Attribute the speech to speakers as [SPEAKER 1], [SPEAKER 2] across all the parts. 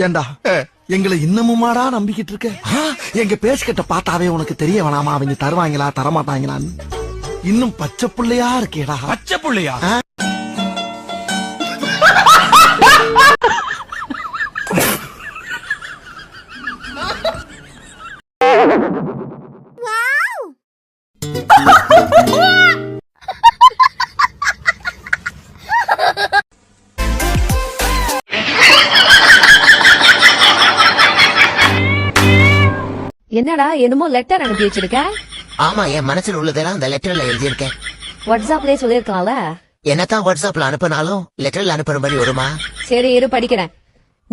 [SPEAKER 1] ஏண்டா எங்களை இன்னமுமாடா நம்பிக்கிட்டு இருக்க? எங்க பேசிக்கிட்ட பார்த்தாவே உனக்கு தெரிய வேணாமா அவங்க தருவாங்களா தரமாட்டாங்களான்னு? இன்னும் பச்சை புள்ளையா இருக்கேடா.
[SPEAKER 2] பச்சை புள்ளையா?
[SPEAKER 3] என்னடா என்னமோ லெட்டர் அனுப்பி வச்சிருக்க?
[SPEAKER 4] ஆமா, என் மனசுல உள்ளதெல்லாம் அந்த லெட்டர்ல எழுதியிருக்கேன்.
[SPEAKER 3] வாட்ஸ்அப்லயே சொல்லிருக்கலாம்ல.
[SPEAKER 4] என்னதான் வாட்ஸ்அப்ல அனுப்பினாலும் லெட்டர்ல அனுப்புற மாதிரி வருமா?
[SPEAKER 3] சரி இரு படிக்கிறேன்.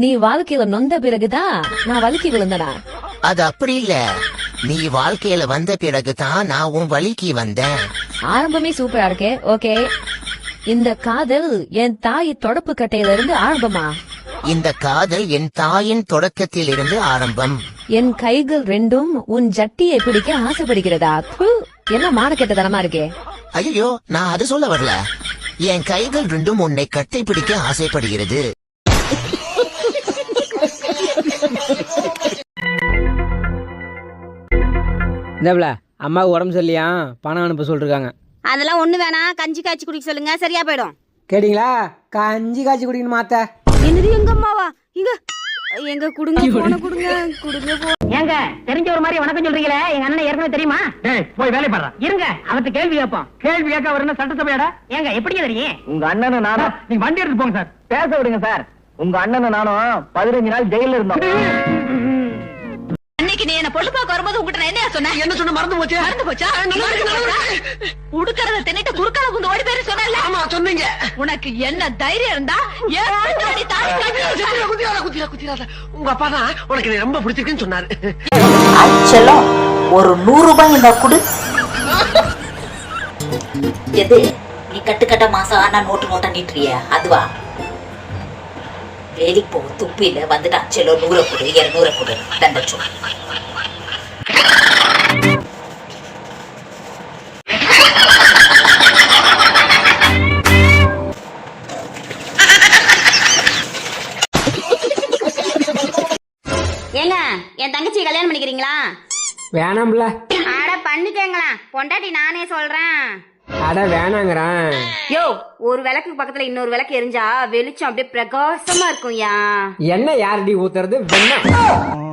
[SPEAKER 3] நீ வாழ்க்கையில நொந்த பிறகுதான் நான் வலிக்கு விழுந்தனா.
[SPEAKER 4] அது அப்படி இல்ல, நீ வாழ்க்கையில வந்த பிறகுதான் நான் உன் வலிக்கு வந்தேன்.
[SPEAKER 3] ஆரம்பமே சூப்பரா இருக்கே. ஓகே, இந்த காதல் என் தாய் தொடப்பு கட்டையில இருந்து ஆரம்பமா?
[SPEAKER 4] இந்த காதல் என் தாயின் தொடக்கத்தில் இருந்து ஆரம்பம்.
[SPEAKER 3] என் கைகள் ரெண்டும் உன் ஜட்டியை பிடிக்க ஆசைப்படுகிறதா? என்ன மானக்கெட்டதனமா இருக்கே.
[SPEAKER 4] ஐயோ, நான் அது சொல்ல வரல. என் கைகள் ரெண்டும் உன்னை கட்டை பிடிக்க ஆசைப்படுகிறது.
[SPEAKER 5] இந்தப்ல அம்மாவுக்கு உடம்பு சரியில்லையா, பணம் அனுப்ப சொல்லிருக்காங்க.
[SPEAKER 6] அதெல்லாம் ஒண்ணு வேணாம், கஞ்சி காய்ச்சி குடிக்க சொல்லுங்க, சரியா போயிடும்.
[SPEAKER 5] கேட்டீங்களா? கஞ்சி காய்ச்சி குடிக்கணும் மாத்த.
[SPEAKER 6] என்னது எங்க அம்மாவா? இங்க எங்க குடுங்க போன குடுங்க குடுங்க போ.
[SPEAKER 7] ஏங்க தெரிஞ்ச ஒரு மாதிரி வணக்கம் சொல்றீங்களே, எங்க அண்ணன் ஏற்கனவே தெரியுமா?
[SPEAKER 2] போய் வேலை பாடுறா.
[SPEAKER 7] இருங்க அவர்கிட்ட கேள்வி கேட்போம்.
[SPEAKER 2] கேள்வி கேட்க அவர் என்ன சட்டசபையாடா?
[SPEAKER 7] ஏங்க எப்படி தெரியும்?
[SPEAKER 2] உங்க அண்ணனும் நானும் நீங்க வண்டி எடுத்து போங்க சார். பேச விடுங்க சார். உங்க அண்ணனும் நானும் 15 நாள் ஜெயில இருந்தோம்.
[SPEAKER 6] அன்னைக்கு நீ என்ன பொண்ணு பார்க்க வரும்போது உங்ககிட்ட நான் என்ன சொன்னேன்?
[SPEAKER 2] என்ன சொன்ன மறந்து போச்சு?
[SPEAKER 6] மறந்து போச்சா? உடுக்கறத தின்னுட்டு குறுக்கால குந்து ஓடி பேரு சொன்னல.
[SPEAKER 2] ஆமா சொன்னீங்க.
[SPEAKER 6] உனக்கு என்ன தைரியம் இருந்தா
[SPEAKER 2] உங்க அப்பா தான் உனக்கு இது ரொம்ப பிடிச்சிருக்குன்னு சொன்னாரு.
[SPEAKER 8] செல்லம், ஒரு 100 ரூபாய் இருந்தா கொடு. எது நீ கட்டுக்கட்ட மாசம் ஆனா நோட்டு நோட்டா நீட்டுறிய அதுவா? வேலைக்கு போக துப்பில வந்துட்டான். செல்லோ 100 கொடு, 200 கொடு, தண்டச்சோ.
[SPEAKER 6] ஏங்க என் தங்கச்சி கல்யாணம் பண்ணிக்கிறீங்களா?
[SPEAKER 5] வேணாம்ல.
[SPEAKER 6] அட பண்ணிக்கங்களா, பொண்டாட்டி நானே சொல்றேன்.
[SPEAKER 5] அட வேணாங்கிறேன்.
[SPEAKER 6] யோ, ஒரு விளக்கு பக்கத்துல இன்னொரு விளக்கு எரிஞ்சா வெளிச்சம் அப்படியே பிரகாசமா இருக்கும்யா.
[SPEAKER 5] என்ன யாரடி ஊத்துறது? வெண்ணெய்.